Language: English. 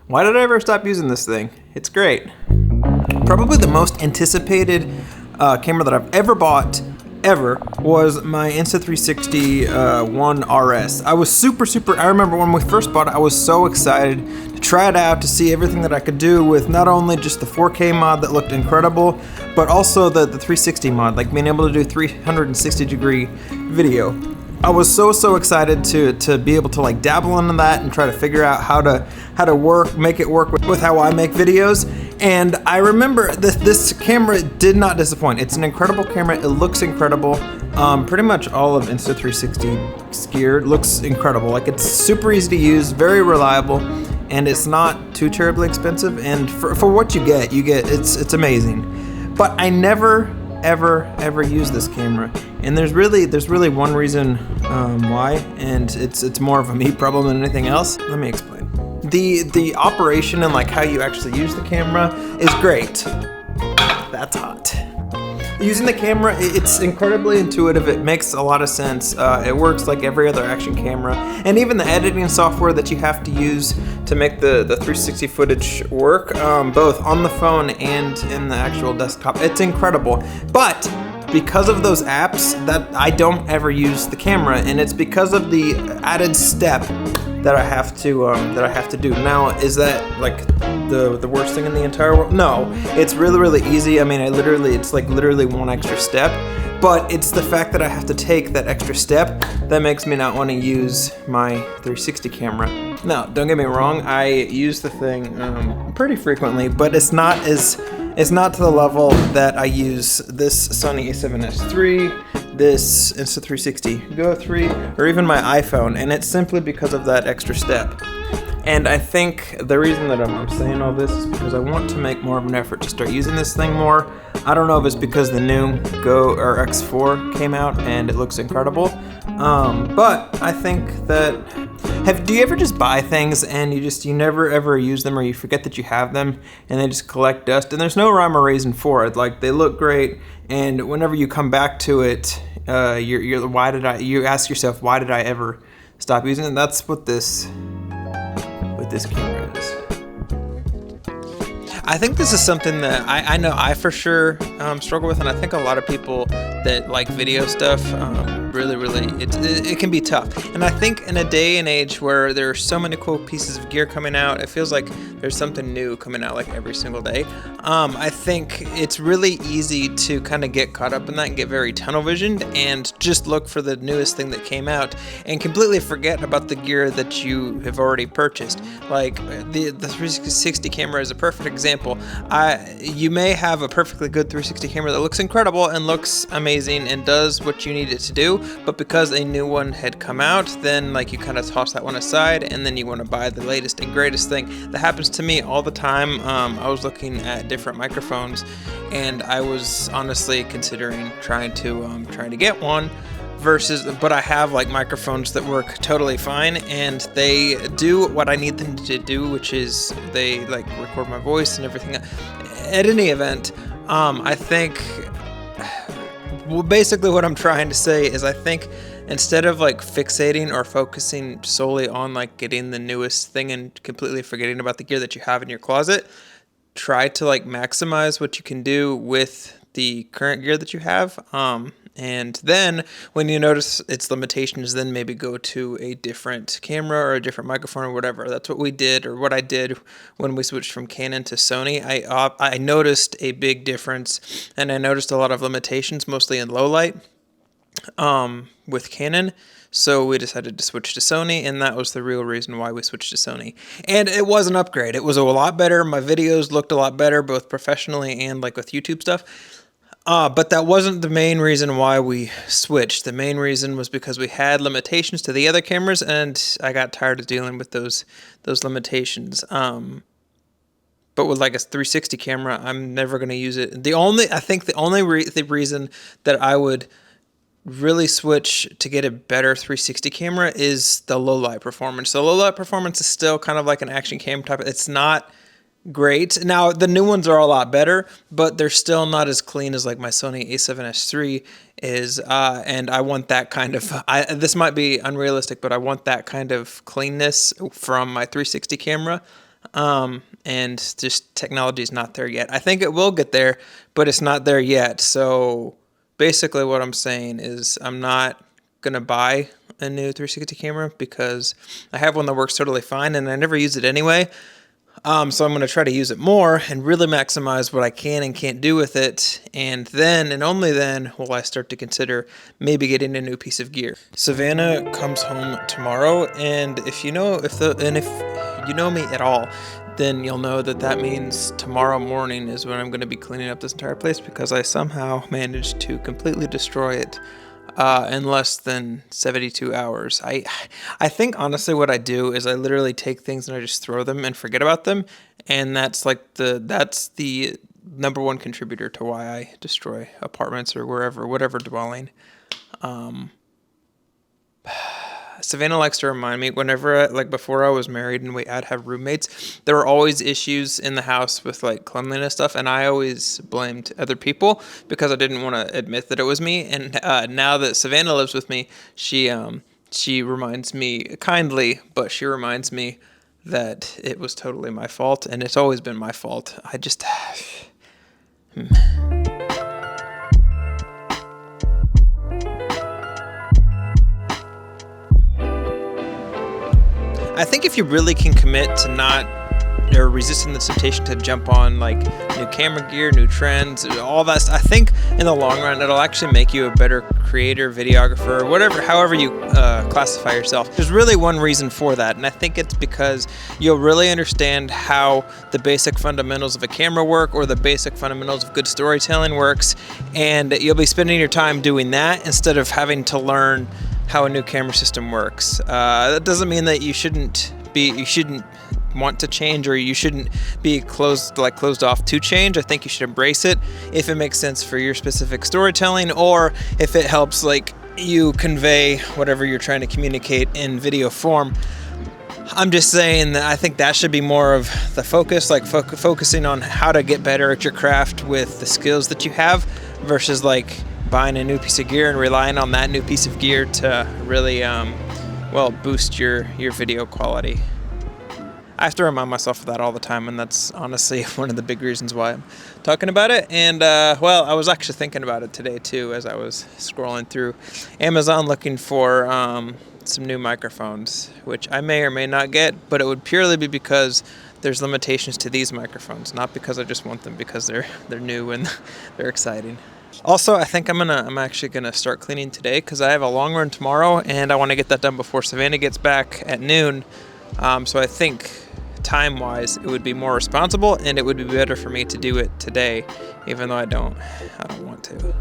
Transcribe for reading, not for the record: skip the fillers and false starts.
Why did I ever stop using this thing? It's great. Probably the most anticipated camera that I've ever bought was my Insta360 One RS. I was I remember when we first bought it, I was so excited to try it out, to see everything that I could do with not only just the 4K mod that looked incredible, but also the 360 mod, like being able to do 360 degree video. I was so excited to be able to like dabble into that and try to figure out how to make it work with how I make videos. And I remember this camera did not disappoint. It's an incredible camera. It looks incredible. Pretty much all of Insta360's gear looks incredible. Like, it's super easy to use, very reliable, and it's not too terribly expensive. And for what you get, it's amazing. But I never ever use this camera, and there's really one reason why, and it's more of a me problem than anything else. Let me explain. The operation and like how you actually use the camera is great. That's hot. Using the camera, it's incredibly intuitive. It makes a lot of sense. It works like every other action camera, and even the editing software that you have to use to make the 360 footage work, both on the phone and in the actual desktop, it's incredible. But because of those apps, that I don't ever use the camera, and it's because of the added step that I have to do. Now, is that like the worst thing in the entire world? No, it's really easy. I mean, it's like literally one extra step, but it's the fact that I have to take that extra step that makes me not want to use my 360 camera. Now, don't get me wrong, I use the thing pretty frequently, but it's not to the level that I use this Sony a7S III, this Insta360 Go 3, or even my iPhone, and it's simply because of that extra step. And I think the reason that I'm saying all this is because I want to make more of an effort to start using this thing more. I don't know if it's because the new Go or X4 came out and it looks incredible, but I think that do you ever just buy things and you never ever use them, or you forget that you have them and they just collect dust, and there's no rhyme or reason for it? Like, they look great, and whenever you come back to it, you ask yourself, why did I ever stop using it? And that's what this camera is. I think this is something that I know I for sure struggle with, and I think a lot of people that like video stuff really it can be tough. And I think in a day and age where there are so many cool pieces of gear coming out, it feels like there's something new coming out like every single day. I think it's really easy to kind of get caught up in that and get very tunnel visioned and just look for the newest thing that came out and completely forget about the gear that you have already purchased. Like the 360 camera is a perfect example. You may have a perfectly good 360 camera that looks incredible and looks amazing and does what you need it to do, but because a new one had come out, then like you kind of toss that one aside and then you want to buy the latest and greatest thing. That happens to me all the time. I was looking at different microphones, and I was honestly considering trying to get one. But I have like microphones that work totally fine, and they do what I need them to do, which is they like record my voice and everything. At any event, I think, well, basically what I'm trying to say is I think instead of like fixating or focusing solely on like getting the newest thing and completely forgetting about the gear that you have in your closet, try to like maximize what you can do with the current gear that you have. And then when you notice its limitations, then maybe go to a different camera or a different microphone or whatever. That's what we did, or what I did when we switched from Canon to Sony. I noticed a big difference, and I noticed a lot of limitations, mostly in low light, with Canon. So we decided to switch to Sony, and that was the real reason why we switched to Sony. And it was an upgrade. It was a lot better. My videos looked a lot better, both professionally and like with YouTube stuff. But that wasn't the main reason why we switched. The main reason was because we had limitations to the other cameras, and I got tired of dealing with those limitations. But with like a 360 camera, I'm never going to use it. The only reason that I would really switch to get a better 360 camera is the low light performance. The low light performance is still kind of like an action cam type. It's not great. Now, the new ones are a lot better, but they're still not as clean as like my Sony a7S III is, and I want that kind of, this might be unrealistic, but I want that kind of cleanness from my 360 camera. and just technology is not there yet. I think it will get there, but it's not there yet. So basically what I'm saying is I'm not going to buy a new 360 camera because I have one that works totally fine and I never use it anyway. So I'm going to try to use it more and really maximize what I can and can't do with it. And then, and only then, will I start to consider maybe getting a new piece of gear. Savannah comes home tomorrow, and if you know me at all, then you'll know that that means tomorrow morning is when I'm going to be cleaning up this entire place because I somehow managed to completely destroy it in less than 72 hours. I think honestly what I do is I literally take things and I just throw them and forget about them, and that's the number one contributor to why I destroy apartments or whatever dwelling. Savannah likes to remind me whenever, like before I was married and I'd have roommates, there were always issues in the house with like cleanliness stuff, and I always blamed other people because I didn't want to admit that it was me. And now that Savannah lives with me, she reminds me kindly, but she reminds me that it was totally my fault, and it's always been my fault. I just. I think if you really can commit to not or resisting the temptation to jump on like new camera gear, new trends, all that stuff, I think in the long run it'll actually make you a better creator, videographer, whatever, however you classify yourself. There's really one reason for that, and I think it's because you'll really understand how the basic fundamentals of a camera work or the basic fundamentals of good storytelling works, and you'll be spending your time doing that instead of having to learn how a new camera system works. That doesn't mean that you shouldn't want to change or you shouldn't be closed off to change. I think you should embrace it if it makes sense for your specific storytelling or if it helps like you convey whatever you're trying to communicate in video form. I'm just saying that I think that should be more of the focus, like focusing on how to get better at your craft with the skills that you have versus like buying a new piece of gear and relying on that new piece of gear to really boost your video quality. I have to remind myself of that all the time, and that's honestly one of the big reasons why I'm talking about it. And I was actually thinking about it today too as I was scrolling through Amazon looking for some new microphones, which I may or may not get, but it would purely be because there's limitations to these microphones, not because I just want them because they're new and they're exciting. Also, I think I'm actually gonna start cleaning today because I have a long run tomorrow and I want to get that done before Savannah gets back at noon. So I think time-wise, it would be more responsible and it would be better for me to do it today, even though I don't want to.